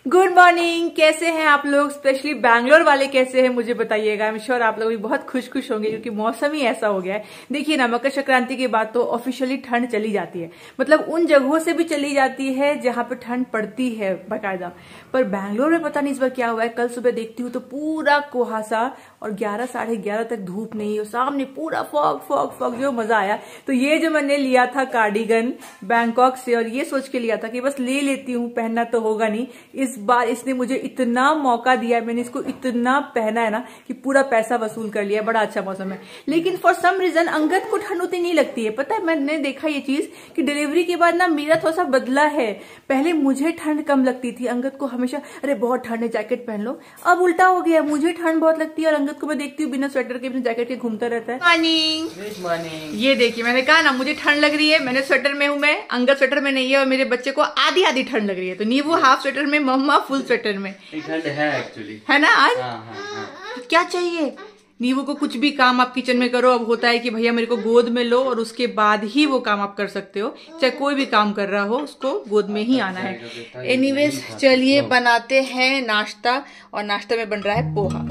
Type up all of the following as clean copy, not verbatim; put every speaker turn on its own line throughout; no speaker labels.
Good morning. कैसे हैं आप लोग, स्पेशली बैंगलोर वाले कैसे हैं मुझे बताइएगा। आई एम श्योर आप लोग भी बहुत खुश होंगे क्योंकि मौसम ही ऐसा हो गया है। देखिए ना, मकर संक्रांति के बाद तो ऑफिशियली ठंड चली जाती है, मतलब उन जगहों से भी चली जाती है जहां पे ठंड पड़ती है बाकायदा। पर बैंगलोर में पता नहीं इस बार क्या हुआ है। कल सुबह देखती हूँ तो पूरा कुहासा और 11 साढ़े 11 तक धूप नहीं, और सामने पूरा फॉग फॉग फॉग। जो मजा आया। तो ये जो मैंने लिया था कार्डिगन बैंकॉक से, और ये सोच के लिया था कि बस ले लेती हूँ, पहनना तो होगा नहीं। इस बार इसने मुझे इतना मौका दिया, मैंने इसको इतना पहना है ना कि पूरा पैसा वसूल कर लिया। बड़ा अच्छा मौसम है, लेकिन फॉर सम रीजन अंगद को ठंड उतनी नहीं लगती है। पता है, मैंने देखा ये चीज कि डिलीवरी के बाद ना मेरा थोड़ा सा बदला है। पहले मुझे ठंड कम लगती थी, अंगद को हमेशा अरे बहुत ठंड है जैकेट पहन लो। अब उल्टा हो गया, मुझे ठंड बहुत लगती है और अंगद को मैं देखती हूँ बिना स्वेटर के बिना जैकेट के घूमता रहता है। मॉर्निंग। ये देखिए, मैंने कहा ना मुझे ठंड लग रही है, मैंने स्वेटर में हूँ, मैं अंगद स्वेटर में नहीं है, और मेरे बच्चे को आधी आधी ठंड लग रही है। तो नींबू हाफ स्वेटर में, मम्मा फुल स्वेटर में।
ठंड है एक्चुअली,
है ना आज।
हाँ।
क्या चाहिए नींबू को, कुछ भी काम आप किचन में करो। अब होता है कि भैया मेरे को गोद में लो, और उसके बाद ही वो काम आप कर सकते हो। चाहे कोई भी काम कर रहा हो, उसको गोद में ही आना है। एनीवेज चलिए बनाते हैं नाश्ता, और नाश्ता में बन रहा है पोहा।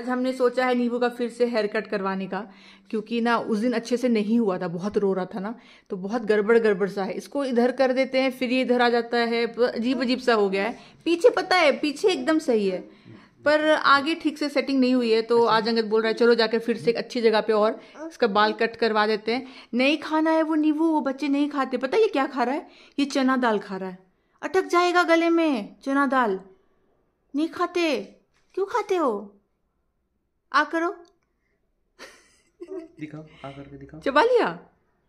हमने सोचा है नींबू का फिर से हेयर कट करवाने का, क्योंकि ना उस दिन अच्छे से नहीं हुआ था, बहुत रो रहा था ना, तो बहुत गड़बड़ सा है। इसको इधर कर देते हैं, फिर ये इधर आ जाता है, अजीब सा हो गया है। पीछे पता है, पीछे एकदम सही है, पर आगे ठीक से सेटिंग नहीं हुई है। तो आज अंगद बोल रहा है चलो जाकर फिर से एक अच्छी जगह पे और इसका बाल कट करवा देते हैं। नहीं खाना है वो नींबू, वो बच्चे नहीं खाते। पता है ये क्या खा रहा है, ये चना दाल खा रहा है। अटक जाएगा गले में, चना दाल नहीं खाते। क्यों खाते हो, आ करो।
दिखाओ, आ करके दिखाओ।
चबा लिया,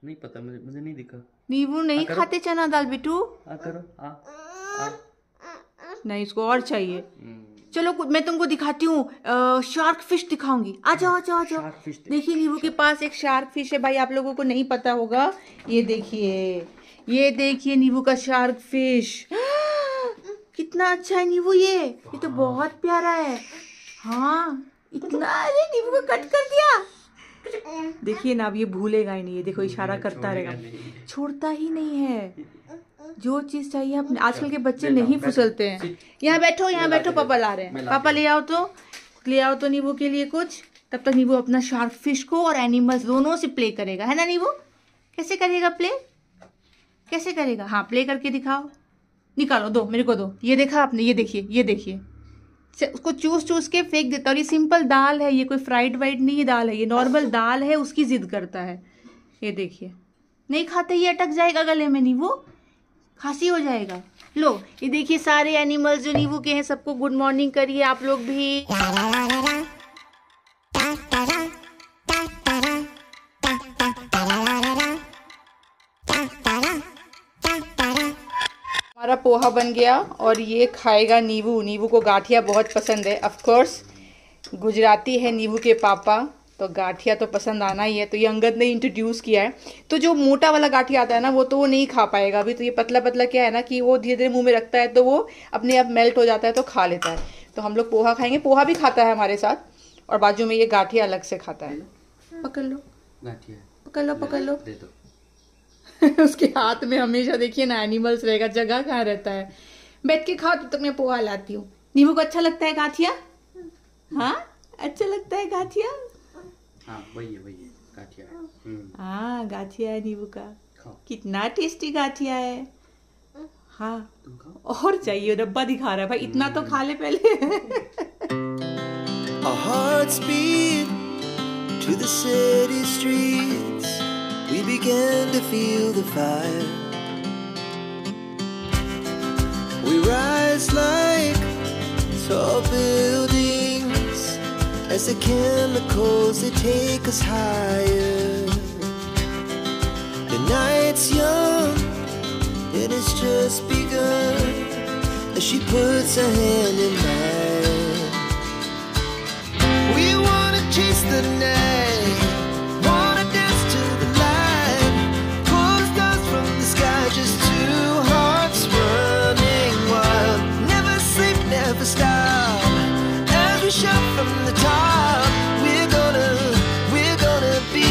नहीं पता, मुझे नहीं दिखा।
नींबू नहीं खाते चना दाल बेटू।
आ करो, आ।
नहीं, इसको और चाहिए। चलो मैं तुमको दिखाती हूँ, शार्क फिश दिखाऊंगी। आ जाओ आ जाओ आ जाओ। देखिए नींबू के पास एक शार्क फिश है भाई, आप लोगों को नहीं पता होगा। ये देखिए नींबू का शार्क फिश। कितना अच्छा है नींबू, ये तो बहुत प्यारा है। हाँ इतना, अरे नींबू को कट कर दिया। देखिए ना, अब ये भूलेगा ही नहीं। ये देखो इशारा करता रहेगा, छोड़ता ही नहीं है। जो चीज चाहिए अपने, आजकल के बच्चे नहीं फिसलते हैं। यहाँ बैठो, पापा ला रहे हैं। पापा ले आओ तो नींबू के लिए कुछ। तब तक नींबू अपना शार्क फिश को और एनिमल्स दोनों से प्ले करेगा, है ना नींबू। कैसे करेगा प्ले, कैसे करेगा? हाँ प्ले करके दिखाओ। निकालो, दो मेरे को दो। ये देखा आपने, ये देखिए उसको चूस के फेंक देता। और ये सिंपल दाल है, ये कोई फ्राइड वाइड नहीं दाल है, ये नॉर्मल दाल है, उसकी जिद करता है। ये देखिए नहीं खाते, ये अटक जाएगा गले में नींबू, खांसी हो जाएगा। लो ये देखिए, सारे एनिमल्स जो नींबू के हैं सबको गुड मॉर्निंग करिए आप लोग भी। हमारा पोहा बन गया, और ये खाएगा नींबू। नींबू को गाठिया बहुत पसंद है। ऑफ कोर्स गुजराती है नींबू के पापा, तो गाठिया तो पसंद आना ही है। तो ये अंगद ने इंट्रोड्यूस किया है। तो जो मोटा वाला गाठिया आता है ना, वो तो वो नहीं खा पाएगा अभी। तो ये पतला पतला क्या है ना कि वो धीरे धीरे मुंह में रखता है, तो वो अपने आप मेल्ट हो जाता है, तो खा लेता है। तो हम लोग पोहा खाएंगे, पोहा भी खाता है हमारे साथ, और बाजू में ये गाठिया अलग से खाता है। पकड़ लो गाठिया, पकड़ लो दे दो। उसके हाथ में हमेशा देखिए ना एनिमल्स रहेगा, जगह कहाँ रहता है। बैठ के खाओ, तब तक मैं पोहा लाती हूँ। नींबू को अच्छा लगता है गाठिया? हाँ अच्छा लगता है गाठिया।
हाँ वही है गाठिया।
हाँ गाठिया है नींबू का, कितना टेस्टी गाठिया है। हाँ और चाहिए, डब्बा दिखा रहा है भाई, इतना तो खा ले पहले। Our hearts beat to the city streets
we began to feel the fire. We rise like tall buildings as the chemicals they take us higher. The night's young and it's just begun as she puts her hand in mine. We wanna chase the night, wanna dance to the light, pull the stars from the sky, just two hearts running wild. Never sleep, never stop, as we shout from the top. We're gonna be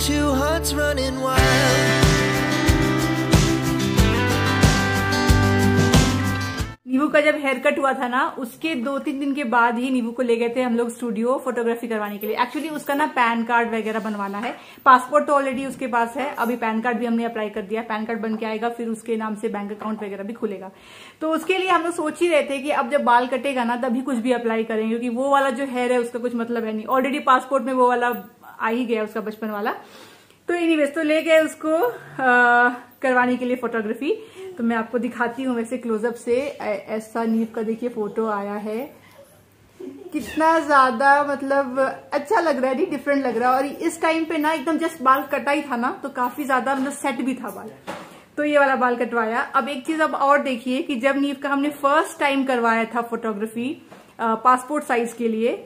two hearts running wild.
नीवू का जब hair cut हुआ था ना, उसके 2-3 दिन के बाद ही नीवू को ले गए थे हम लोग स्टूडियो फोटोग्राफी करवाने के लिए। एक्चुअली उसका ना पैन कार्ड वगैरह बनवाना है, पासपोर्ट तो ऑलरेडी उसके पास है, अभी पैन कार्ड भी हमने अप्लाई कर दिया। पैन कार्ड बन के आएगा, फिर उसके नाम से बैंक अकाउंट वगैरह भी खुलेगा। तो उसके लिए हम लोग सोच ही रहे थे कि अब जब बाल कटेगा ना तभी कुछ भी अप्लाई करेंगे, क्योंकि वो वाला जो हेयर है उसका कुछ मतलब है नहीं, ऑलरेडी पासपोर्ट में वो वाला आ ही गया उसका बचपन वाला। तो एनीवेज तो ले गए उसको करवाने के लिए फोटोग्राफी। तो मैं आपको दिखाती हूँ वैसे क्लोजअप से। ऐसा नीव का देखिए फोटो आया है, कितना ज्यादा मतलब अच्छा लग रहा है, डिफरेंट लग रहा है। और इस टाइम पे ना एकदम जस्ट बाल कटा ही था ना, तो काफी ज्यादा मतलब सेट भी था बाल। तो ये वाला बाल कटवाया। अब एक चीज अब और देखिए कि जब नीव का हमने फर्स्ट टाइम करवाया था फोटोग्राफी पासपोर्ट साइज के लिए,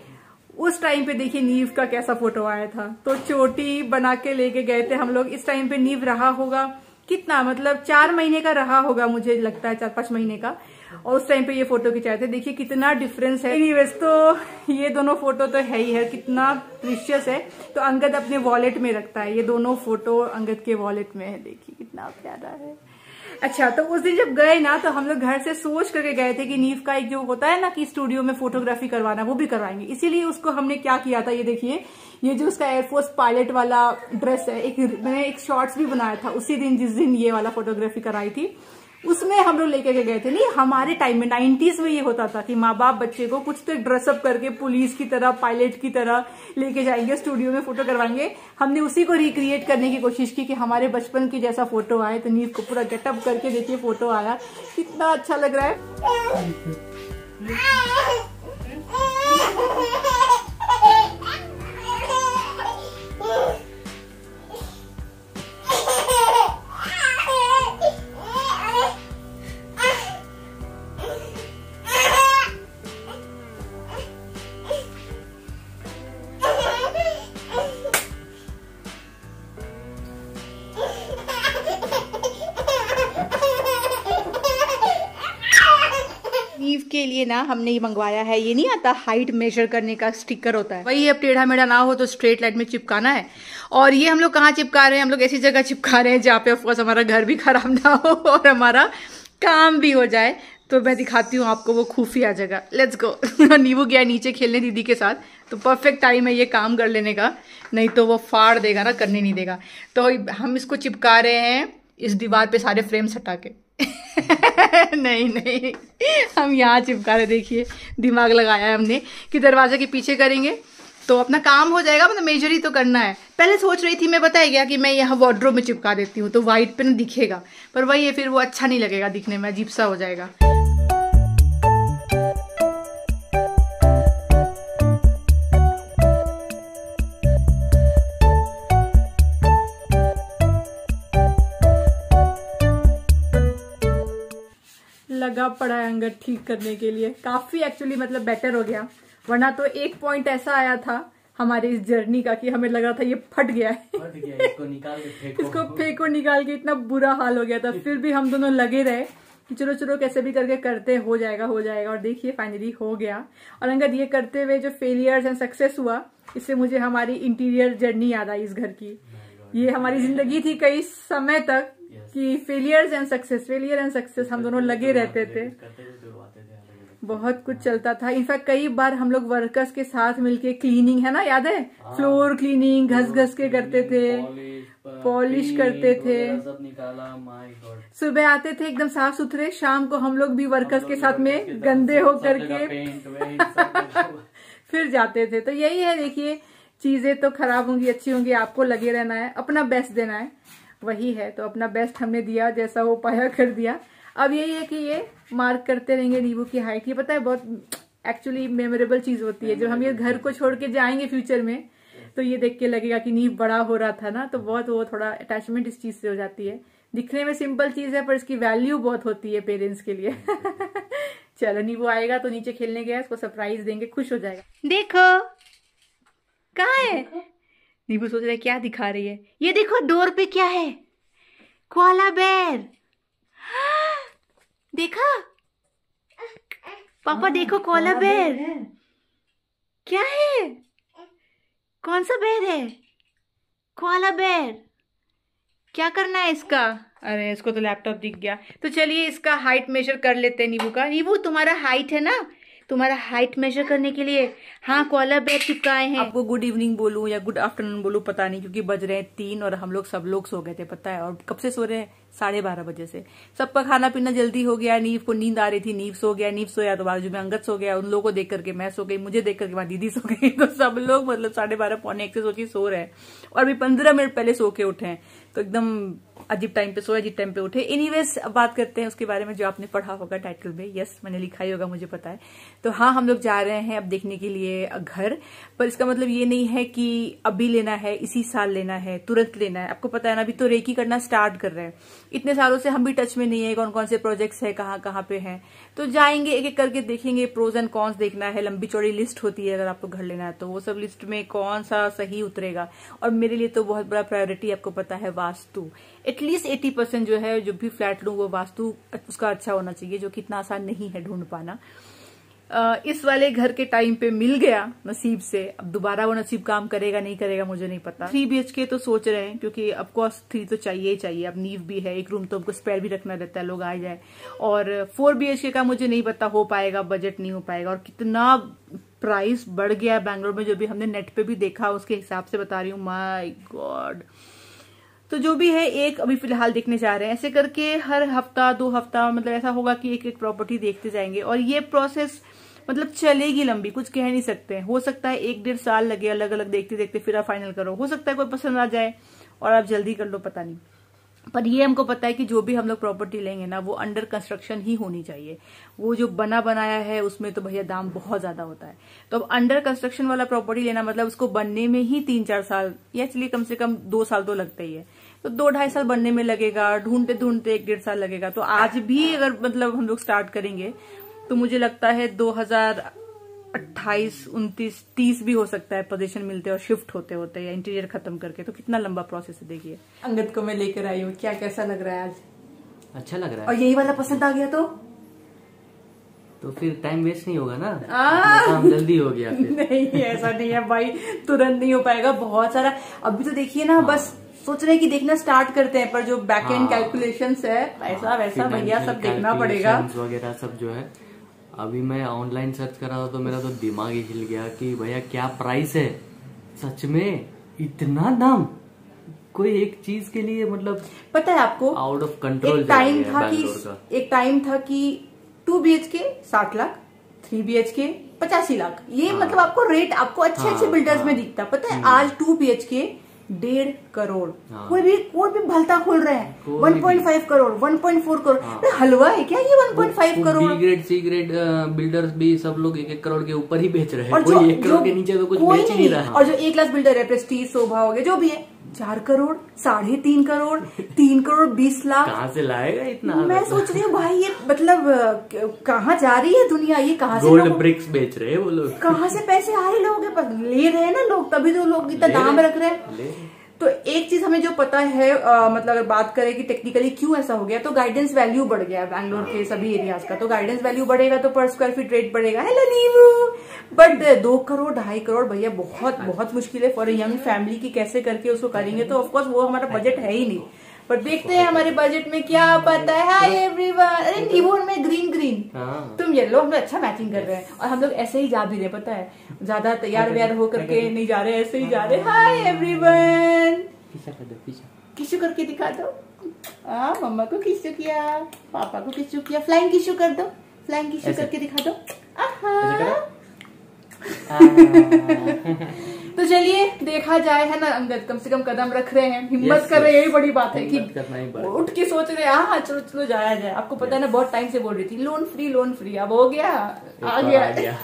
उस टाइम पे देखिए नीव का कैसा फोटो आया था। तो चोटी बना के लेके गए थे हम लोग। इस टाइम पे नीव रहा होगा कितना, मतलब 4 महीने का रहा होगा, मुझे लगता है 4-5 महीने का। और उस टाइम पे ये फोटो खिंचाए थे, देखिए कितना डिफरेंस है। एनीवेज तो ये दोनों फोटो तो है ही है, कितना प्रीशियस है। तो अंगद अपने वॉलेट में रखता है, ये दोनों फोटो अंगद के वॉलेट में है, देखिए कितना प्यारा है। अच्छा, तो उस दिन जब गए ना तो हम लोग घर से सोच करके गए थे कि नीव का एक जो होता है ना कि स्टूडियो में फोटोग्राफी करवाना, वो भी करवाएंगे। इसीलिए उसको हमने क्या किया था, ये देखिए, ये जो उसका एयरफोर्स पायलट वाला ड्रेस है, मैंने एक शॉर्ट्स भी बनाया था उसी दिन जिस दिन ये वाला फोटोग्राफी कराई थी। उसमें हम लोग लेके गए थे। नहीं, हमारे टाइम में 90s में ये होता था कि माँ बाप बच्चे को कुछ तो ड्रेसअप करके पुलिस की तरह, पायलट की तरह लेके जाएंगे, स्टूडियो में फोटो करवाएंगे। हमने उसी को रिक्रिएट करने की कोशिश की कि हमारे बचपन की जैसा फोटो आए। तो नीव को पूरा गेटअप करके देखिए फोटो आया, कितना अच्छा लग रहा है। नीव के लिए ना हमने ये मंगवाया है, ये नहीं आता हाइट मेजर करने का स्टिकर होता है, वही अब टेढ़ा मेढ़ा ना हो तो स्ट्रेट लाइन में चिपकाना है। और ये हम लोग कहाँ चिपका रहे हैं, हम लोग ऐसी जगह चिपका रहे हैं जहाँ पे ऑफकोर्स हमारा घर भी खराब ना हो और हमारा काम भी हो जाए। तो मैं दिखाती हूँ आपको वो खुफिया जगह। Let's go. नीवू गया नीचे खेलने दीदी के साथ, तो परफेक्ट टाइम है ये काम कर लेने का, नहीं तो वो फाड़ देगा ना, करने नहीं देगा। तो हम इसको चिपका रहे हैं इस दीवार पे सारे फ्रेम्स हटा के। नहीं, हम यहाँ चिपका रहे, देखिए दिमाग लगाया है हमने कि दरवाजे के पीछे करेंगे तो अपना काम हो जाएगा, मतलब मेजर ही तो करना है। पहले सोच रही थी मैं, बताया गया कि मैं यहाँ वार्डरोब में चिपका देती हूँ तो वाइट पे ना दिखेगा, पर वही है फिर वो अच्छा नहीं लगेगा दिखने में, अजीब सा हो जाएगा। लगा पड़ा है अंगद ठीक करने के लिए, काफी एक्चुअली मतलब बेटर हो गया। वरना तो एक पॉइंट ऐसा आया था हमारे इस जर्नी का कि हमें लगा था ये फट गया है,
इसको निकाल के फेंको,
इसको फेंको निकाल के, इतना बुरा हाल हो गया था। फिर भी हम दोनों लगे रहे कि चलो चलो कैसे भी करके करते, हो जाएगा हो जाएगा। और देखिए फाइनली हो गया। और अंगद ये करते हुए जो फेलियर्स एंड सक्सेस हुआ, इससे मुझे हमारी इंटीरियर जर्नी याद आई इस घर की। ये हमारी जिंदगी थी कई समय तक कि failures and success, failure and success हम दोनों लगे रहते थे, बहुत कुछ चलता था। इनफैक्ट कई बार हम लोग वर्कर्स के साथ मिलके क्लीनिंग, है ना, याद है, फ्लोर क्लीनिंग घस घस के करते थे, पॉलिश करते थे, सुबह आते थे एकदम साफ सुथरे, शाम को हम लोग भी वर्कर्स के साथ में गंदे हो करके फिर जाते थे। तो यही है देखिए चीजें तो खराब होंगी अच्छी होंगी, आपको लगे रहना है, अपना बेस्ट देना है, वही है। तो अपना बेस्ट हमने दिया, जैसा हो पाया कर दिया। अब यही है कि ये मार्क करते रहेंगे नींबू की हाइट। ये पता है बहुत एक्चुअली मेमोरेबल चीज होती है, जब हम ये घर को छोड़ के जाएंगे फ्यूचर में तो ये देख के लगेगा कि नींव बड़ा हो रहा था ना, तो बहुत वो थोड़ा अटैचमेंट इस चीज से हो जाती है। दिखने में सिंपल चीज है पर इसकी वैल्यू बहुत होती है पेरेंट्स के लिए। चलो नींबू आएगा तो नीचे खेलने गया, इसको सरप्राइज देंगे, खुश हो जाएगा। देखो कहाँ है नींबू, सोच रहे क्या दिखा रही है। ये देखो डोर पे क्या है, कोआला बेर। देखा पापा, देखो कोआला बेर क्या है, कौन सा बेर है, कोआला बेर। क्या करना है इसका, अरे इसको तो लैपटॉप दिख गया। तो चलिए इसका हाइट मेजर कर लेते हैं नींबू का। नींबू तुम्हारा हाइट है ना, तुम्हारा हाइट मेजर करने के लिए हाँ कोआला बेर चिपकाए हैं। आपको गुड इवनिंग बोलूं या गुड आफ्टरनून बोलूं पता नहीं, क्योंकि बज रहे हैं 3 और हम लोग सब लोग सो गए थे पता है। और कब से सो रहे हैं, 12:30 बजे से। सबका खाना पीना जल्दी हो गया, नींव को नींद आ रही थी, नींव सो गया, नींव सोया तो बाजू में अंगद सो गया, उन लोगों को देख करके मैं सो गई, मुझे देख करके वहां दीदी सो गई। तो सब लोग मतलब 12:30 पौने 1 से सोची सो रहे हैं, और अभी 15 मिनट पहले सो के उठे हैं। तो एकदम अजीब टाइम पे सोए, अजीब टाइम पे उठे। एनीवेज अब बात करते हैं उसके बारे में जो आपने पढ़ा होगा टाइटल में। यस मैंने लिखा ही होगा, मुझे पता है। तो हाँ हम लोग जा रहे हैं अब देखने के लिए घर, पर इसका मतलब ये नहीं है कि अभी लेना है, इसी साल लेना है, तुरंत लेना है। आपको पता है ना अभी तो रेकी करना स्टार्ट कर रहे हैं, इतने सालों से हम भी टच में नहीं है कौन कौन से प्रोजेक्ट्स है, कहाँ कहाँ पे हैं। तो जाएंगे एक एक करके देखेंगे, प्रोज एंड कॉन्स देखना है, लंबी चौड़ी लिस्ट होती है अगर आपको घर लेना है तो, वो सब लिस्ट में कौन सा सही उतरेगा। और मेरे लिए तो बहुत बड़ा प्रायोरिटी आपको पता है वास्तु। एटलीस्ट 80% जो है जो भी फ्लैट लूं वो वास्तु उसका अच्छा होना चाहिए, जो कि इतना आसान नहीं है ढूंढ पाना। इस वाले घर के टाइम पे मिल गया नसीब से। अब दोबारा वो नसीब काम करेगा नहीं करेगा मुझे नहीं पता। 3 BHK तो सोच रहे हैं, क्योंकि ऑफकोर्स 3 तो चाहिए ही चाहिए। अब नींव भी है, एक रूम तो हमको स्पेयर भी रखना रहता है, लोग आ जाए। और 4 BHK का मुझे नहीं पता हो पाएगा, बजट नहीं हो पाएगा। और कितना प्राइस बढ़ गया है बैंगलोर में, जो भी हमने नेट पे भी देखा उसके हिसाब से बता रही हूँ, माय गॉड। तो जो भी है एक अभी फिलहाल देखने जा रहे हैं, ऐसे करके हर हफ्ता 2 हफ्ता मतलब ऐसा होगा कि एक एक प्रॉपर्टी देखते जाएंगे। और ये प्रोसेस मतलब चलेगी लंबी, कुछ कह नहीं सकते। हो सकता है 1-1.5 साल लगे अलग अलग देखते देखते, फिर आप फाइनल करो। हो सकता है कोई पसंद आ जाए और आप जल्दी कर लो, पता नहीं। पर ये हमको पता है कि जो भी हम लोग प्रॉपर्टी लेंगे ना वो अंडर कंस्ट्रक्शन ही होनी चाहिए। वो जो बना बनाया है उसमें तो भैया दाम बहुत ज्यादा होता है। तो अब अंडर कंस्ट्रक्शन वाला प्रॉपर्टी लेना मतलब उसको बनने में ही 3-4 साल, या चलिए कम से कम 2 साल तो लगता ही है। तो 2-2.5 साल बनने में लगेगा, ढूंढते ढूंढते 1-1.5 साल लगेगा। तो आज भी अगर मतलब हम लोग स्टार्ट करेंगे तो मुझे लगता है 2028, 29, 30 भी हो सकता है पोजीशन मिलते और शिफ्ट होते होते या इंटीरियर खत्म करके। तो कितना लंबा प्रोसेस है देखिए। अंगद को मैं लेकर आई हूँ, क्या कैसा लग रहा है आज?
अच्छा लग रहा है।
और यही वाला पसंद आ गया
तो फिर टाइम वेस्ट नहीं होगा ना, काम जल्दी हो गया फिर।
नहीं ऐसा नहीं है भाई, तुरंत नहीं हो पाएगा, बहुत सारा। अभी तो देखिए ना बस सोच रहे हैं कि देखना स्टार्ट करते हैं, पर जो बैक एंड कैलकुलेशंस है ऐसा वैसा भैया सब देखना पड़ेगा
वगैरह सब जो है। अभी मैं ऑनलाइन सर्च कर रहा था तो मेरा तो दिमाग ही हिल गया कि भैया क्या प्राइस है, सच में इतना दाम कोई एक चीज के लिए, मतलब
पता है आपको
आउट ऑफ कंट्रोल।
एक टाइम था कि 2 BHK 60 लाख, 3 BHK 85 लाख, ये मतलब आपको रेट आपको अच्छे बिल्डर्स में दिखता। पता है आज 2 BHK 1.5 करोड़, कोई भी भलता खोल रहे हैं 1.5 करोड़, 1.4 करोड़। हलवा है क्या ये 1.5 करोड़? सी ग्रेड
बिल्डर्स भी सब लोग 1-1 करोड़ के ऊपर ही बेच रहे हैं, कोई 1 करोड़ के नीचे तो कुछ बेच ही नहीं रहा।
और जो A क्लास बिल्डर है, प्रेस्टीज, शोभा हो गया, जो भी है 4 करोड़, 3.5 करोड़, 3 करोड़ 20 लाख।
कहाँ से लाएगा इतना?
मैं सोच रही हूँ भाई ये मतलब कहाँ जा रही है दुनिया, ये कहाँ से
गोल्ड ब्रिक्स बेच रहे हैं वो लोग,
कहाँ से पैसे आ रहे लोगों के पास? ले रहे हैं ना लोग, तभी तो लोग इतना दाम रख रहे हैं। तो एक चीज हमें जो पता है मतलब अगर बात करें कि टेक्निकली क्यों ऐसा हो गया, तो गाइडेंस वैल्यू बढ़ गया बैंगलोर के सभी एरियाज का। तो गाइडेंस वैल्यू बढ़ेगा तो पर स्क्वायर फीट रेट बढ़ेगा। हेलो नींबू। बट 2 करोड़ 2.5 करोड़ भैया बहुत मुश्किल है फॉर ए यंग फैमिली की, कैसे करके उसको करेंगे। तो ऑफकोर्स वो हमारा बजट है ही नहीं, पर देखते हैं हमारे बजट में क्या पता है। हाय एवरीवन, अरे नींबू में ग्रीन तुम येलो, हम लोग अच्छा मैचिंग कर रहे हैं। और हम लोग ऐसे ही जा भी रहे, पता है ज्यादा तैयार व्यार होकर के नहीं जा रहे, ऐसे ही जा रहे। हाय एवरीवन, किशु करके दिखा दो। मम्मा को किशु किया, पापा को किशु किया, फ्लाइंग किशु कर दो, फ्लाइंग किशु करके दिखा दो। तो चलिए देखा जाए, है ना अंगद, कम से कम कदम रख रहे हैं, हिम्मत कर रहे हैं, यही बड़ी बात है कि उठ के सोच रहे हैं हाँ चलो चलो जाया जाए। आपको पता है ना, बहुत टाइम से बोल रही थी लोन फ्री, अब हो गया, आ गया।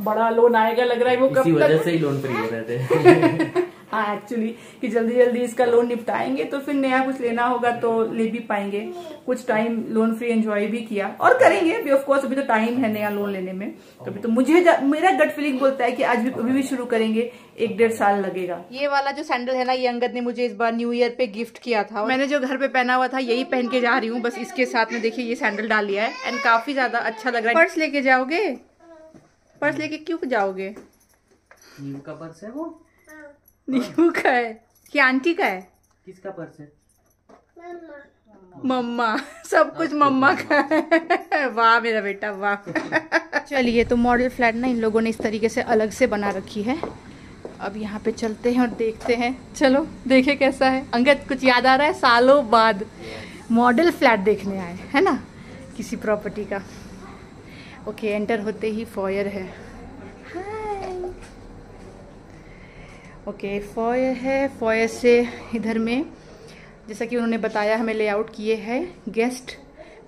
बड़ा लोन आएगा लग रहा है, वो कब
वजह से ही लोन फ्री हो रहे थे।
हाँ एक्चुअली कि जल्दी जल्दी इसका लोन निपटाएंगे तो फिर नया कुछ लेना होगा तो ले भी पाएंगे। कुछ टाइम लोन फ्री एंजॉय भी किया और करेंगे अभी, ऑफ कोर्स अभी तो टाइम है नया लोन लेने में। तो अभी तो मेरा गट फीलिंग बोलता है कि आज भी अभी भी शुरू करेंगे, 1-1.5 साल लगेगा। ये वाला जो सैंडल है ना, ये अंगद ने मुझे इस बार न्यू ईयर पे गिफ्ट किया था। मैंने जो घर पे पहना हुआ था यही पहन के जा रही हूँ, बस इसके साथ में देखिए ये सैंडल डाल लिया है एंड काफी ज्यादा अच्छा लग रहा है। पर्स लेके जाओगे? पर्स लेके क्यों जाओगे?
नींबू का पर्स है वो?
नींबू का है कि आंटी का है?
किसका पर्स है?
मम्मा, सब कुछ मम्मा का है। वाह मेरा बेटा वाह। चलिए तो मॉडल फ्लैट ना इन लोगों ने इस तरीके से अलग से बना रखी है। अब यहाँ पे चलते हैं और देखते हैं, चलो देखे कैसा है। अंगद कुछ याद आ रहा है? सालों बाद मॉडल फ्लैट देखने आए है ना किसी प्रॉपर्टी का। ओके, एंटर होते ही फॉयर है। ओके फॉयर है, फॉयर से इधर में जैसा कि उन्होंने बताया हमें लेआउट किए है गेस्ट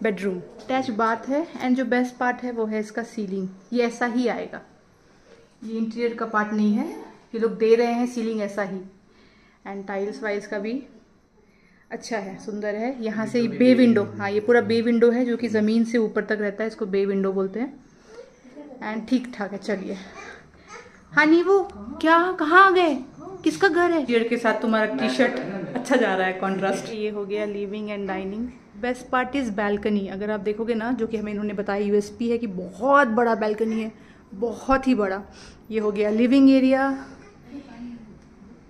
बेडरूम, अटैच बाथ है एंड जो बेस्ट पार्ट है वो है इसका सीलिंग। ये ऐसा ही आएगा, ये इंटीरियर का पार्ट नहीं है, ये लोग दे रहे हैं सीलिंग ऐसा ही। एंड टाइल्स वाइल्स का भी अच्छा है, सुंदर है। यहाँ से बे विंडो, हाँ ये पूरा बे विंडो है जो कि ज़मीन से ऊपर तक रहता है, इसको बे विंडो बोलते हैं। एंड ठीक ठाक है। चलिए हाँ नीबू, क्या कहाँ आ गए? किसका घर है? इंटीरियर के साथ तुम्हारा टी शर्ट अच्छा जा रहा है, कॉन्ट्रास्ट। ये हो गया living and dining. Best part is balcony. अगर आप देखोगे ना, जो कि हमें इन्होंने बताया यूएसपी है कि बहुत बड़ा बैल्कनी है, बहुत ही बड़ा। ये हो गया लिविंग एरिया।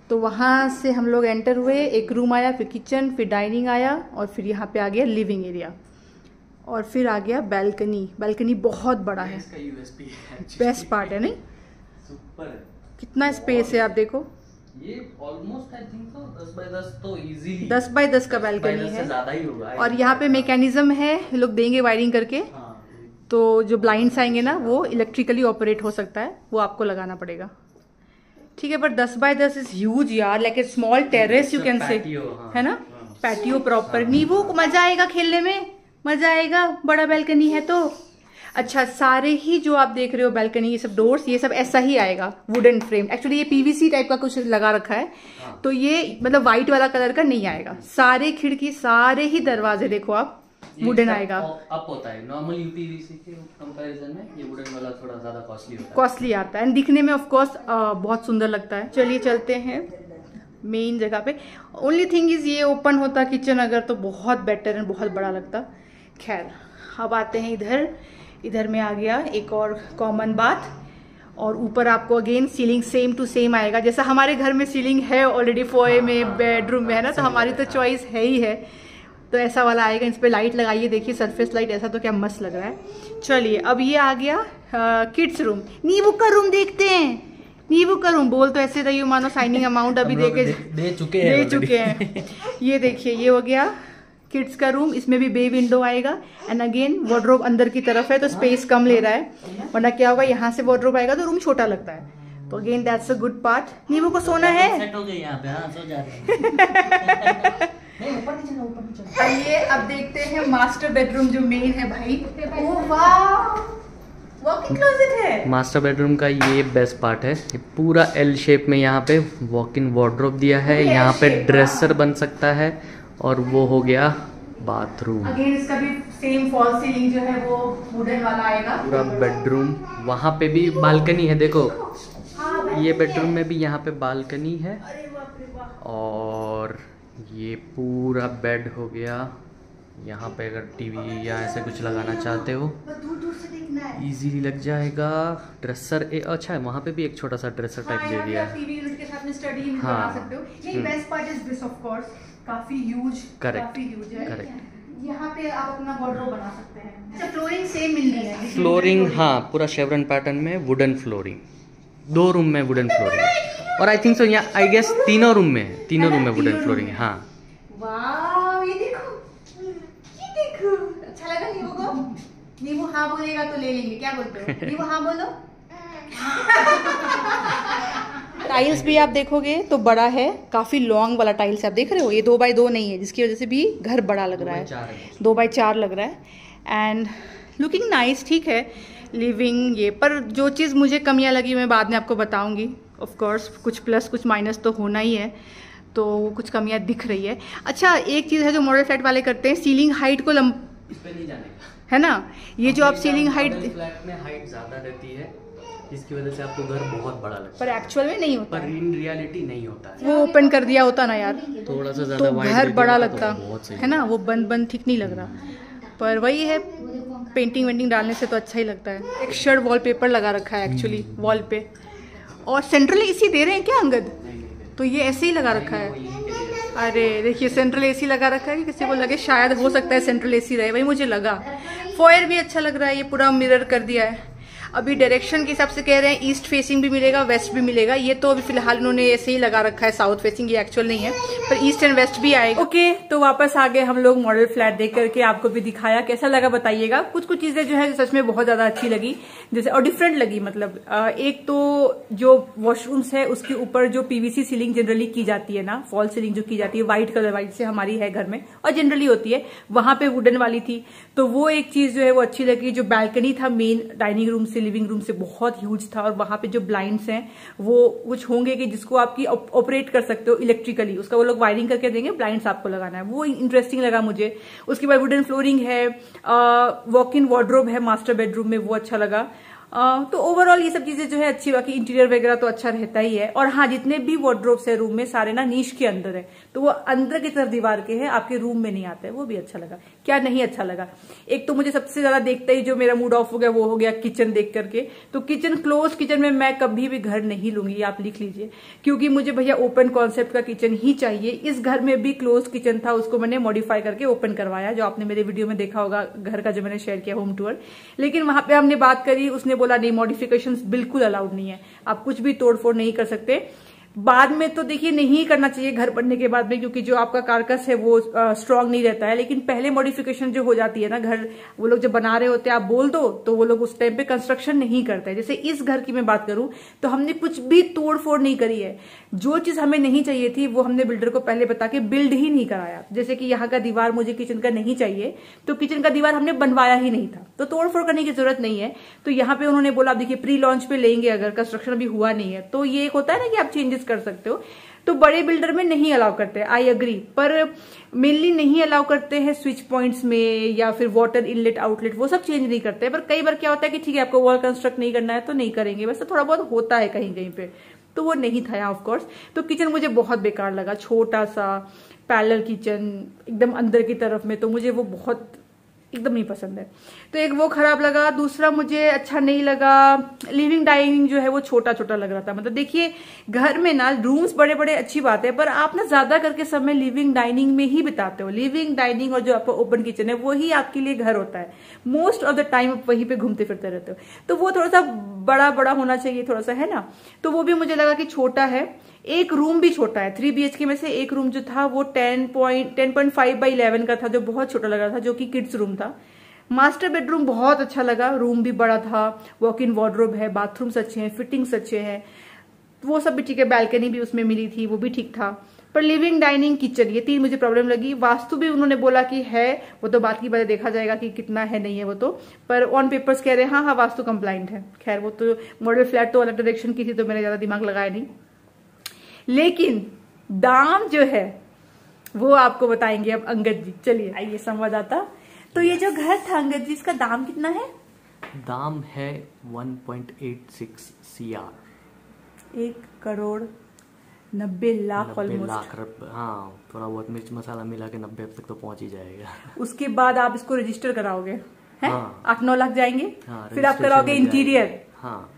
तो वहाँ से हम लोग एंटर हुए, एक रूम आया, फिर किचन, फिर डाइनिंग आया और फिर यहाँ पे आ गया लिविंग एरिया और फिर आ गया बैल्कनी। बैल्कनी बहुत बड़ा है, बेस्ट पार्ट है नहीं?
सुपर है।
कितना स्पेस है आप देखो,
ये ऑलमोस्ट आई थिंक तो 10 बाय 10 तो इजीली
10 बाय 10 का बैल्कनी है,
ज्यादा ही होगा।
और यहाँ पे मैकेनिज्म है, लोग देंगे वायरिंग करके।
हाँ।
तो जो ब्लाइंड्स आएंगे ना वो इलेक्ट्रिकली ऑपरेट हो सकता है, वो आपको लगाना पड़ेगा। ठीक है, पर 10 बाय 10 इज ह्यूज यार, like a small terrace you can say, है ना? Patio proper. नींबू को मजा आएगा खेलने में, मजा आएगा, बड़ा बैल्कनी है तो। अच्छा, सारे ही जो आप देख रहे हो बैल्कनी, ये सब डोर्स, ये सब ऐसा ही आएगा, वुडन फ्रेम। एक्चुअली ये पीवीसी टाइप का कुछ लगा रखा है, तो ये मतलब व्हाइट वाला कलर का नहीं आएगा। सारे खिड़की, सारे ही दरवाजे देखो आप, वुडन आएगा।
अप होता है नॉर्मल यूपीवीसी के कंपैरिजन में, ये वुडन वाला थोड़ा ज्यादा कॉस्टली होता है।
कॉस्टली आता है एंड दिखने में ऑफ कोर्स बहुत सुंदर लगता है। चलिए चलते हैं मेन जगह पे। ओनली थिंग इज ये ओपन होता किचन अगर तो बहुत बेटर एंड बहुत बड़ा लगता। खैर अब आते हैं इधर। इधर में आ गया एक और कॉमन बाथ, और ऊपर आपको again ceiling same to same आएगा, जैसा हमारे घर में सीलिंग है ऑलरेडी, फोए में, बेडरूम में, है ना? तो हमारी तो चॉइस है ही है, तो ऐसा वाला आएगा। इस पर लाइट लगाइए, देखिए सरफेस लाइट, ऐसा तो क्या मस्त लग रहा है। चलिए अब ये आ गया किड्स रूम। नींबू का रूम देखते हैं, नींबू का रूम। बोल तो ऐसे रही हो मानो साइनिंग अमाउंट अभी दे चुके हैं। ये देखिए, ये हो गया किड्स का रूम। इसमें भी बे विंडो आएगा एंड अगेन वार्डरोब अंदर की तरफ है, तो स्पेस कम ले रहा है, वरना क्या होगा यहाँ से वार्डरोब आएगा तो रूम छोटा लगता है। तो again that's a good part. नींबू को सोना है,
सेट हो गई यहाँ पे। हाँ, सो जा रहे हैं।
आइए अब देखते हैं मास्टर बेडरूम जो मेन है भाई। ओह वाह, वॉक इन क्लोजेट है।
मास्टर बेडरूम का ये बेस्ट पार्ट है, ये पूरा एल शेप में यहाँ पे वॉक इन वार्डरोब दिया है, यहाँ पे ड्रेसर बन सकता है, और वो हो गया बाथरूम।
अगेन इसका भी सेम फॉल सीलिंग जो है वो वुडन वाला आएगा।
पूरा बेडरूम, वहाँ पे भी बालकनी है, देखो ये बेडरूम में भी यहाँ पे बालकनी है, और ये पूरा बेड हो गया। यहाँ पे अगर टीवी या ऐसे कुछ लगाना चाहते हो इजीली लग जाएगा। ड्रेसर अच्छा है, वहाँ पे भी एक छोटा सा ड्रेसर टाइप दे दिया है।
टीवी यूनिट के साथ में स्टडी
हाँ।
बना सकते हो। ये best part is this, of course काफी ह्यूज, काफी ह्यूज है।
करेक्ट।
यहाँ पे आप अपना वार्डरोब बना सकते हैं। अच्छा, फ्लोरिंग सेम मिल रही है?
फ्लोरिंग हाँ, पूरा शेवरन पैटर्न में वुडन फ्लोरिंग, 2 रूम में वुडन फ्लोरिंग, और आई थिंक सो यहाँ आई गेस तीनों रूम में है, तीनों रूम में वुडन फ्लोरिंग है। हाँ
वाह, ये देखो, ये देखो, अच्छा लगा नींबू को? नींबू हाँ बोलेगा तो ले लेंगे, क्या बोलते हो? नींबू हाँ बोलो। टाइल्स भी आप देखोगे तो बड़ा है, काफी लॉन्ग वाला टाइल्स आप देख रहे हो, ये 2x2 नहीं है, जिसकी वजह से भी घर बड़ा लग रहा है, 2x4 लग रहा है एंड लुकिंग नाइस। ठीक है लिविंग ये, पर जो चीज़ मुझे कमियां लगी मैं बाद में आपको बताऊंगी। ऑफ कोर्स कुछ प्लस कुछ माइनस तो होना ही है, तो कुछ कमियां दिख रही है। अच्छा एक चीज़ है जो मॉडल फ्लैट वाले करते हैं, सीलिंग हाइट को
इस पे नहीं जाने का
है ना, ये जो आप सीलिंग हाइट,
फ्लैट में हाइट ज्यादा रहती है जिसकी वजह से आपको घर बहुत बड़ा लगता है,
पर एक्चुअल में नहीं होता,
पर इन रियलिटी नहीं होता है।
वो ओपन कर दिया होता ना यार
थोड़ा सा
तो
ज्यादा
घर बड़ा लगता
बहुत
है ना, वो बंद बंद ठीक नहीं लग रहा, पर वही है पेंटिंग वेंटिंग डालने से तो अच्छा ही लगता है। एक शर्ट वॉलपेपर लगा रखा है एक्चुअली वॉल पे, और सेंट्रल एसी दे रहे हैं क्या अंगद? तो ये ऐसे ही लगा रखा है। अरे देखिए सेंट्रल एसी लगा रखा है कि किसी को लगे शायद हो सकता है सेंट्रल एसी रहे, वही मुझे लगा। फॉयर भी अच्छा लग रहा है, ये पूरा मिरर कर दिया है। अभी डायरेक्शन के हिसाब से कह रहे हैं ईस्ट फेसिंग भी मिलेगा वेस्ट भी मिलेगा, ये तो अभी फिलहाल उन्होंने ऐसे ही लगा रखा है साउथ फेसिंग, ये एक्चुअल नहीं है, पर ईस्ट एंड वेस्ट भी आएगा। ओके तो वापस आ गए हम लोग मॉडल फ्लैट देख करके, आपको भी दिखाया, कैसा लगा बताइएगा। कुछ कुछ चीजें जो है सच में बहुत ज्यादा अच्छी लगी, जैसे और डिफरेंट लगी। मतलब एक तो जो वॉशरूम्स है उसके ऊपर जो पीवीसी सीलिंग जनरली की जाती है ना, फॉल सीलिंग जो की जाती है व्हाइट कलर वाइट से हमारी है घर में और जनरली होती है, वहां पे वुडन वाली थी, तो वो एक चीज जो है वो अच्छी लगी। जो बैल्कनी था मेन डाइनिंग रूम से लिविंग रूम से बहुत ह्यूज था, और वहां पे जो ब्लाइंड्स हैं वो कुछ होंगे कि जिसको आपकी ऑपरेट कर सकते हो इलेक्ट्रिकली, उसका वो लोग वायरिंग करके देंगे, ब्लाइंड्स आपको लगाना है, वो इंटरेस्टिंग लगा मुझे। उसके बाद वुडन फ्लोरिंग है, वॉक इन वार्डरोब है मास्टर बेडरूम में, वो अच्छा लगा। तो ओवरऑल ये सब चीजें जो है अच्छी, बाकी इंटीरियर वगैरह तो अच्छा रहता ही है। और हाँ जितने भी वार्डरोब्स है रूम में सारे ना नीश के अंदर है, तो वो अंदर की तरफ दीवार के हैं, आपके रूम में नहीं आते हैं, वो भी अच्छा लगा। क्या नहीं अच्छा लगा, एक तो मुझे सबसे ज्यादा देखते ही जो मेरा मूड ऑफ हो गया वो हो गया किचन देख करके। तो किचन, क्लोज किचन में मैं कभी भी घर नहीं लूंगी, आप लिख लीजिए, क्योंकि मुझे भैया ओपन कॉन्सेप्ट का किचन ही चाहिए। इस घर में भी क्लोज किचन था, उसको मैंने मॉडिफाई करके ओपन करवाया, जो आपने मेरे वीडियो में देखा होगा घर का जो मैंने शेयर किया होम टूर। लेकिन वहां पे हमने बात करी, उसने बोला नहीं मॉडिफिकेशंस बिल्कुल अलाउड नहीं है, आप कुछ भी तोड़फोड़ नहीं कर सकते। बाद में तो देखिए नहीं करना चाहिए घर बनने के बाद में, क्योंकि जो आपका कारकस है वो स्ट्रांग नहीं रहता है, लेकिन पहले मॉडिफिकेशन जो हो जाती है ना घर, वो लोग जब बना रहे होते हैं आप बोल दो तो वो लोग उस टाइम पे कंस्ट्रक्शन नहीं करते हैं। जैसे इस घर की मैं बात करूं तो हमने कुछ भी तोड़ फोड़ नहीं करी है, जो चीज हमें नहीं चाहिए थी वो हमने बिल्डर को पहले बता के बिल्ड ही नहीं कराया। जैसे कि यहाँ का दीवार मुझे किचन का नहीं चाहिए, तो किचन का दीवार हमने बनवाया ही नहीं था, तो तोड़ फोड़ करने की जरूरत नहीं है। तो यहाँ पे उन्होंने बोला देखिए प्री लॉन्च पे लेंगे, अगर कंस्ट्रक्शन अभी हुआ नहीं है तो ये एक होता है ना कि आप चेंजेस कर सकते हो, तो बड़े बिल्डर में नहीं अलाउ करते, आई एग्री, पर मेनली नहीं अलाउ करते हैं स्विच पॉइंट्स में या फिर वाटर इनलेट आउटलेट, वो सब चेंज नहीं करते। पर कई बार क्या होता है कि ठीक है आपको वॉल कंस्ट्रक्ट नहीं करना है तो नहीं करेंगे, वैसे थोड़ा बहुत होता है कहीं कहीं पे, तो वो नहीं था यहाँ ऑफ कोर्स। तो किचन मुझे बहुत बेकार लगा, छोटा सा पैरेलल किचन एकदम अंदर की तरफ में, तो मुझे वो बहुत एकदम नहीं पसंद है, तो एक वो खराब लगा। दूसरा मुझे अच्छा नहीं लगा, लिविंग डाइनिंग जो है वो छोटा छोटा लग रहा था। मतलब देखिए घर में ना रूम्स बड़े बड़े अच्छी बात है, पर आप ना ज्यादा करके समय लिविंग डाइनिंग में ही बिताते हो। लिविंग डाइनिंग और जो आपका ओपन किचन है वही आपके लिए घर होता है, मोस्ट ऑफ द टाइम आप वहीं पे घूमते फिरते रहते हो, तो वो थोड़ा सा बड़ा बड़ा होना चाहिए थोड़ा सा, है ना। तो वो भी मुझे लगा कि छोटा है। एक रूम भी छोटा है, 3 BHK में से एक रूम जो था वो 10.5/11 का था, जो बहुत छोटा लग रहा था, जो कि किड्स रूम था। मास्टर बेडरूम बहुत अच्छा लगा, रूम भी बड़ा था, वॉक इन वार्डरोब है, बाथरूम्स अच्छे हैं, फिटिंग्स अच्छे हैं, वो सब भी ठीक है, बैल्कनी भी उसमें मिली थी, वो भी ठीक था। पर लिविंग डाइनिंग किचन ये 3 मुझे प्रॉब्लम लगी। वास्तु भी उन्होंने बोला कि है, वो तो बात की बात देखा जाएगा कि कितना है नहीं है वो तो, पर ऑन पेपर्स कह रहे हैं हाँ वास्तु कंप्लाइंट है। खैर वो तो मॉडल फ्लैट तो अलग डायरेक्शन की थी, तो मैंने ज्यादा दिमाग लगाया नहीं। लेकिन दाम जो है वो आपको बताएंगे अब अंगद जी, चलिए आइए समझ आता। तो ये जो घर था अंगद जी, इसका दाम कितना है?
दाम है 1.86 CR,
1,90,00,000
लाख। हाँ थोड़ा बहुत मिर्च मसाला मिला के 90 तक तो पहुंच ही जाएगा।
उसके बाद आप इसको रजिस्टर कराओगे,
हाँ।
8-9 लाख जाएंगे।
हाँ,
फिर आप कराओगे इंटीरियर,
हाँ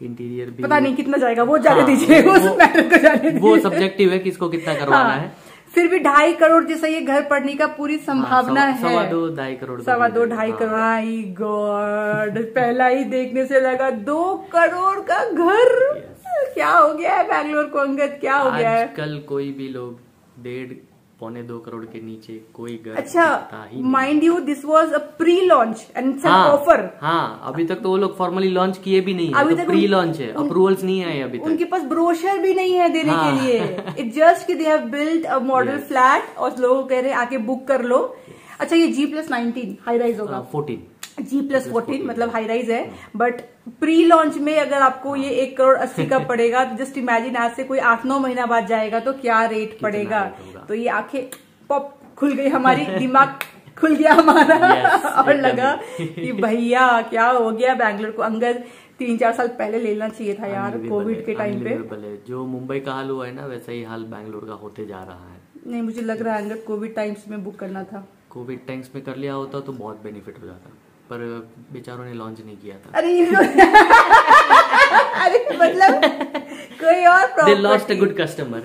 इंटीरियर भी
पता नहीं कितना जाएगा, वो जाने दीजिए, उस मैटर को जाने दीजिए,
वो सब्जेक्टिव है किसको कितना करवाना है।
फिर भी 2.5 करोड़ जैसा ये घर पड़ने का पूरी संभावना है।
2.5 करोड़
2.5 करोड़। माय गॉड, पहला ही देखने से लगा 2 करोड़ का घर। क्या हो गया है बैंगलोर को अंगद, क्या हो गया है?
आजकल कोई भी लोग 1.5 2.25 करोड़ के नीचे कोई घर
अच्छा,
दिखता ही नहीं।
Mind you this was a pre launch and offer.
हाँ, अभी तक तो वो लोग फॉर्मली लॉन्च किए भी नहीं है,
अभी
तो
तक
प्री लॉन्च है, अप्रूवल्स नहीं आए अभी तक।
उनके पास ब्रोशर भी नहीं है देने के लिए। इट जस्ट कि they have built a model flat और लोग कह रहे हैं आके बुक कर लो। अच्छा, ये G+19 हाई राइज होगा,
14
G+14 मतलब हाई राइज है, बट प्री लॉन्च में अगर आपको ये 1.80 करोड़ का पड़ेगा तो जस्ट इमेजिन आज से कोई 8-9 महीना बाद जाएगा तो क्या रेट पड़ेगा। तो ये आंखें पॉप खुल गई हमारी, दिमाग खुल गया हमारा। और लगा कि भैया क्या हो गया बैंगलोर को। अंगद 3-4 साल पहले लेना चाहिए था यार, कोविड के टाइम पे।
जो मुंबई का हाल हुआ है ना, वैसा ही हाल बैंगलोर का होते जा रहा है।
नहीं, मुझे लग रहा है अंगद कोविड टाइम्स में बुक करना था।
कोविड टाइम्स में कर लिया होता तो बहुत बेनिफिट हो जाता, पर बेचारों ने लॉन्च नहीं किया था।
अरे मतलब कोई और
They lost a good customer।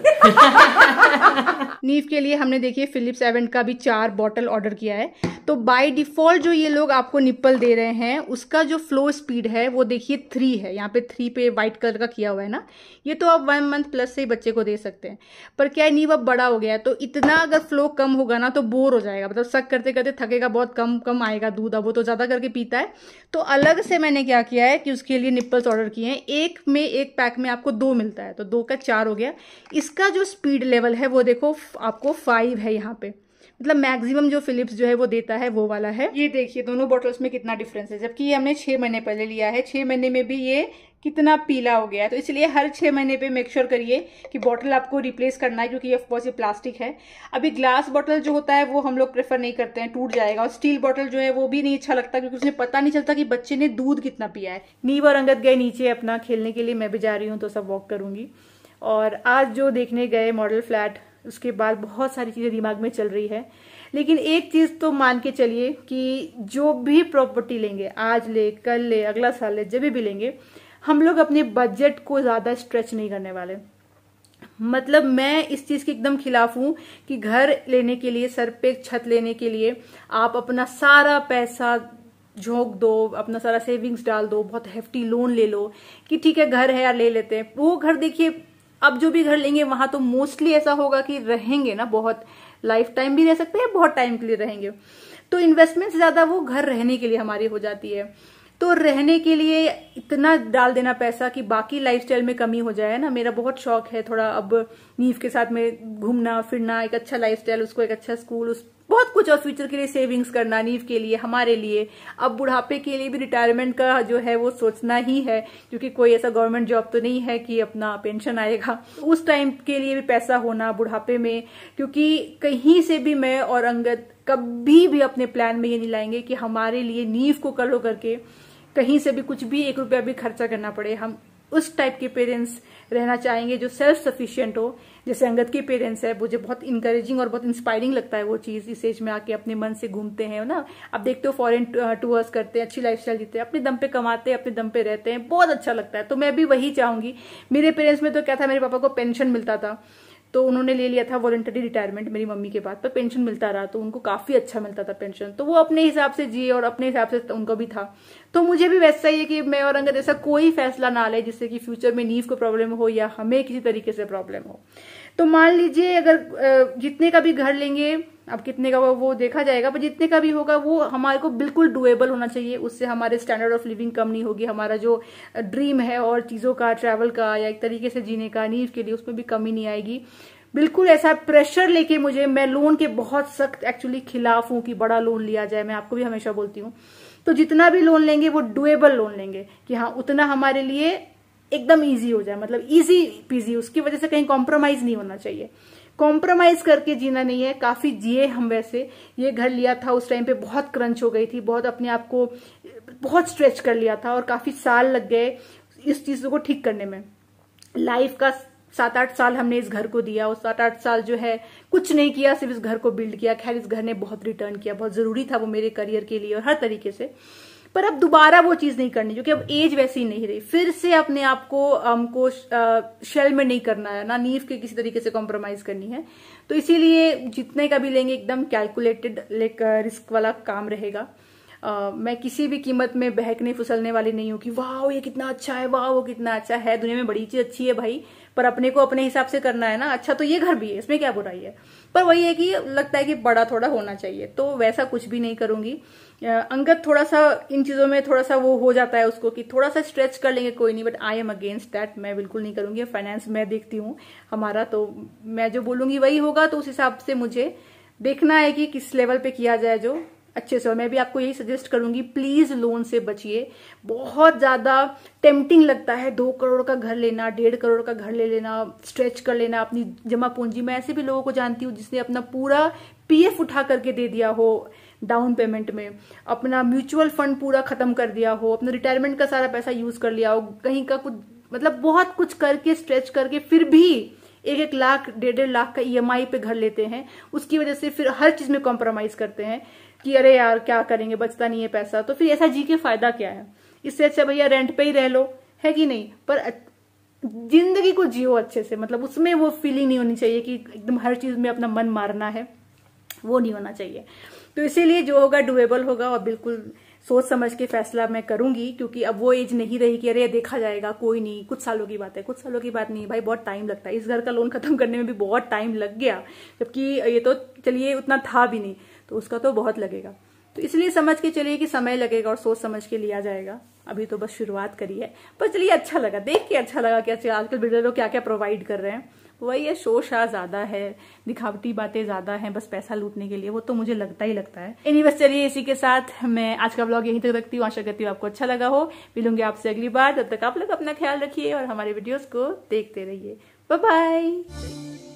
नीव के लिए हमने देखिए फिलिप्स एवेंट का भी 4 बॉटल ऑर्डर किया है। तो बाय डिफॉल्ट जो ये लोग आपको निप्पल दे रहे हैं उसका जो फ्लो स्पीड है वो देखिए 3 है। यहाँ पे 3 पे व्हाइट कलर का किया हुआ है ना। ये तो आप 1 मंथ प्लस से ही बच्चे को दे सकते हैं, पर क्या है नीव अब बड़ा हो गया है तो इतना अगर फ्लो कम होगा ना तो बोर हो जाएगा, मतलब सक करते करते थकेगा, बहुत कम कम आएगा दूध। अब वो तो ज्यादा करके पीता है, तो अलग से मैंने क्या किया है कि उसके लिए निप्पल्स ऑर्डर किए हैं। एक पैक में आपको 2 मिलता है, तो 2 का 4 हो गया। इसका जो स्पीड लेवल है वो देखो आपको 5 है यहाँ पे, मतलब मैक्सिमम जो फिलिप्स जो है वो देता है वो वाला है। ये देखिए दोनों बॉटल्स में कितना डिफरेंस है, जबकि ये हमने 6 महीने पहले लिया है। 6 महीने में भी ये कितना पीला हो गया है। तो इसलिए हर 6 महीने पे मेक श्योर करिए कि बॉटल आपको रिप्लेस करना है, क्योंकि ये ऑफकोर्स ये प्लास्टिक है। अभी ग्लास बॉटल जो होता है वो हम लोग प्रेफर नहीं करते हैं, टूट जाएगा। और स्टील बॉटल जो है वो भी नहीं अच्छा लगता, क्योंकि उसमें पता नहीं चलता कि बच्चे ने दूध कितना पिया है। नीव और अंगद गए नीचे अपना खेलने के लिए, मैं भी जा रही हूँ तो सब वॉक करूंगी। और आज जो देखने गए मॉडल फ्लैट, उसके बाद बहुत सारी चीजें दिमाग में चल रही है। लेकिन एक चीज तो मान के चलिए कि जो भी प्रॉपर्टी लेंगे, आज ले, कल ले, अगला साल ले, जब भी लेंगे, हम लोग अपने बजट को ज्यादा स्ट्रेच नहीं करने वाले। मतलब मैं इस चीज के एकदम खिलाफ हूं कि घर लेने के लिए, सर पे छत लेने के लिए आप अपना सारा पैसा झोंक दो, अपना सारा सेविंग्स डाल दो, बहुत हेफ्टी लोन ले लो कि ठीक है घर है यार ले लेते हैं। वो घर देखिए, अब जो भी घर लेंगे वहां तो मोस्टली ऐसा होगा कि रहेंगे ना, बहुत लाइफ टाइम भी रह सकते हैं, बहुत टाइम के लिए रहेंगे। तो इन्वेस्टमेंट ज्यादा वो घर रहने के लिए हमारी हो जाती है। तो रहने के लिए इतना डाल देना पैसा कि बाकी लाइफस्टाइल में कमी हो जाए ना। मेरा बहुत शौक है थोड़ा अब नीव के साथ में घूमना फिरना, एक अच्छा लाइफस्टाइल, उसको एक अच्छा स्कूल, बहुत कुछ, और फ्यूचर के लिए सेविंग्स करना, नीव के लिए, हमारे लिए। अब बुढ़ापे के लिए भी रिटायरमेंट का जो है वो सोचना ही है, क्योंकि कोई ऐसा गवर्नमेंट जॉब तो नहीं है कि अपना पेंशन आएगा। उस टाइम के लिए भी पैसा होना बुढ़ापे में, क्योंकि कहीं से भी मैं और अंगद कभी भी अपने प्लान में ये नहीं लाएंगे कि हमारे लिए नीव को कलो करके कहीं से भी कुछ भी 1 रुपया भी खर्चा करना पड़े। हम उस टाइप के पेरेंट्स रहना चाहेंगे जो सेल्फ सफिशिएंट हो, जैसे अंगद के पेरेंट्स है। मुझे बहुत इंकरेजिंग और बहुत इंस्पायरिंग लगता है वो चीज, इस एज में आके अपने मन से घूमते हैं ना। आप देखते हो फॉरेन टूर्स करते हैं, अच्छी लाइफस्टाइल जीते हैं, अपने दम पे कमाते हैं, अपने दम पे रहते हैं, बहुत अच्छा लगता है। तो मैं भी वही चाहूंगी। मेरे पेरेंट्स में तो क्या था, मेरे पापा को पेंशन मिलता था तो उन्होंने ले लिया था वॉलंटरी रिटायरमेंट मेरी मम्मी के बाद, पर पेंशन मिलता रहा तो उनको काफी अच्छा मिलता था पेंशन। तो वो अपने हिसाब से जिए और अपने हिसाब से उनको भी था। तो मुझे भी वैसा ही है कि मैं और अंगद ऐसा कोई फैसला ना ले जिससे कि फ्यूचर में नीव को प्रॉब्लम हो या हमें किसी तरीके से प्रॉब्लम हो। तो मान लीजिए अगर जितने का भी घर लेंगे, अब कितने का वो देखा जाएगा, पर जितने का भी होगा वो हमारे को बिल्कुल डुएबल होना चाहिए। उससे हमारे स्टैंडर्ड ऑफ लिविंग कम नहीं होगी, हमारा जो ड्रीम है और चीजों का, ट्रैवल का या एक तरीके से जीने का नीव के लिए, उसमें भी कमी नहीं आएगी। बिल्कुल ऐसा प्रेशर लेके मैं लोन के बहुत सख्त एक्चुअली खिलाफ हूं कि बड़ा लोन लिया जाए। मैं आपको भी हमेशा बोलती हूँ, तो जितना भी लोन लेंगे वो डुएबल लोन लेंगे कि हाँ उतना हमारे लिए एकदम इजी हो जाए, मतलब इजी पीजी। उसकी वजह से कहीं कॉम्प्रोमाइज नहीं होना चाहिए, कॉम्प्रोमाइज करके जीना नहीं है। काफी जिए हम वैसे। ये घर लिया था उस टाइम पे बहुत क्रंच हो गई थी, बहुत अपने आप को बहुत स्ट्रेच कर लिया था और काफी साल लग गए इस चीजों को ठीक करने में। लाइफ का 7-8 साल हमने इस घर को दिया और 7-8 साल जो है कुछ नहीं किया, सिर्फ इस घर को बिल्ड किया। खैर इस घर ने बहुत रिटर्न किया, बहुत जरूरी था वो मेरे करियर के लिए और हर तरीके से। पर अब दोबारा वो चीज नहीं करनी, क्योंकि अब एज वैसी नहीं रही। फिर से अपने आप को हमको शेल में नहीं करना है ना, नीव के किसी तरीके से कॉम्प्रोमाइज करनी है। तो इसीलिए जितने का भी लेंगे एकदम कैलकुलेटेड रिस्क वाला काम रहेगा। मैं किसी भी कीमत में बहकने फुसलने वाली नहीं हूँ कि वाह ये कितना अच्छा है, वाह वो कितना अच्छा है। दुनिया में बड़ी चीज अच्छी है भाई, पर अपने को अपने हिसाब से करना है ना। अच्छा तो ये घर भी है, इसमें क्या बुराई है। पर वही है कि लगता है कि बड़ा थोड़ा होना चाहिए, तो वैसा कुछ भी नहीं करूंगी। अंगद थोड़ा सा इन चीजों में थोड़ा सा वो हो जाता है उसको कि थोड़ा सा स्ट्रेच कर लेंगे कोई नहीं, but I am against that. मैं बिल्कुल नहीं करूंगी। फाइनेंस मैं देखती हूँ हमारा, तो मैं जो बोलूंगी वही होगा, तो उस हिसाब से मुझे देखना है कि किस लेवल पे किया जाए जो अच्छे से। और मैं भी आपको यही सजेस्ट करूंगी, प्लीज लोन से बचिए। बहुत ज्यादा टेम्पटिंग लगता है 2 करोड़ का घर लेना, 1.5 करोड़ का घर ले लेना, स्ट्रेच कर लेना अपनी जमा पूंजी। मैं ऐसे भी लोगों को जानती हूँ जिसने अपना पूरा पीएफ उठा करके दे दिया हो डाउन पेमेंट में, अपना म्यूचुअल फंड पूरा खत्म कर दिया हो, अपना रिटायरमेंट का सारा पैसा यूज कर लिया हो, कहीं का कुछ मतलब बहुत कुछ करके स्ट्रेच करके फिर भी 1-1 लाख 1.5 लाख का ईएमआई पे घर लेते हैं। उसकी वजह से फिर हर चीज में कॉम्प्रोमाइज करते हैं कि अरे यार क्या करेंगे, बचता नहीं है पैसा, तो फिर ऐसा जी के फायदा क्या है। इससे अच्छा भैया रेंट पे ही रह लो, है कि नहीं, पर जिंदगी को जियो अच्छे से। मतलब उसमें वो फीलिंग नहीं होनी चाहिए कि एकदम हर चीज में अपना मन मारना है, वो नहीं होना चाहिए। तो इसीलिए जो होगा डुएबल होगा, और बिल्कुल सोच समझ के फैसला मैं करूंगी, क्योंकि अब वो एज नहीं रही कि अरे देखा जाएगा कोई नहीं, कुछ सालों की बात है। कुछ सालों की बात नहीं भाई, बहुत टाइम लगता है। इस घर का लोन खत्म करने में भी बहुत टाइम लग गया, जबकि ये तो चलिए उतना था भी नहीं, तो उसका तो बहुत लगेगा। तो इसलिए समझ के चलिए कि समय लगेगा और सोच समझ के लिया जाएगा। अभी तो बस शुरुआत करी है, पर चलिए अच्छा लगा, देख के अच्छा लगा कि अच्छा आजकल बिल्डर लोग क्या क्या प्रोवाइड कर रहे हैं। वही है, शो शाह ज्यादा है, दिखावटी बातें ज्यादा हैं, बस पैसा लूटने के लिए, वो तो मुझे लगता ही लगता है। बस चलिए इसी के साथ मैं आज का ब्लॉग यहीं तक रखती हूँ। आशा करती हूँ आपको अच्छा लगा हो। मिलूंगी आपसे अगली बार, तब तक आप लोग अपना ख्याल रखिए और हमारे वीडियोस को देखते रहिए। Bye bye.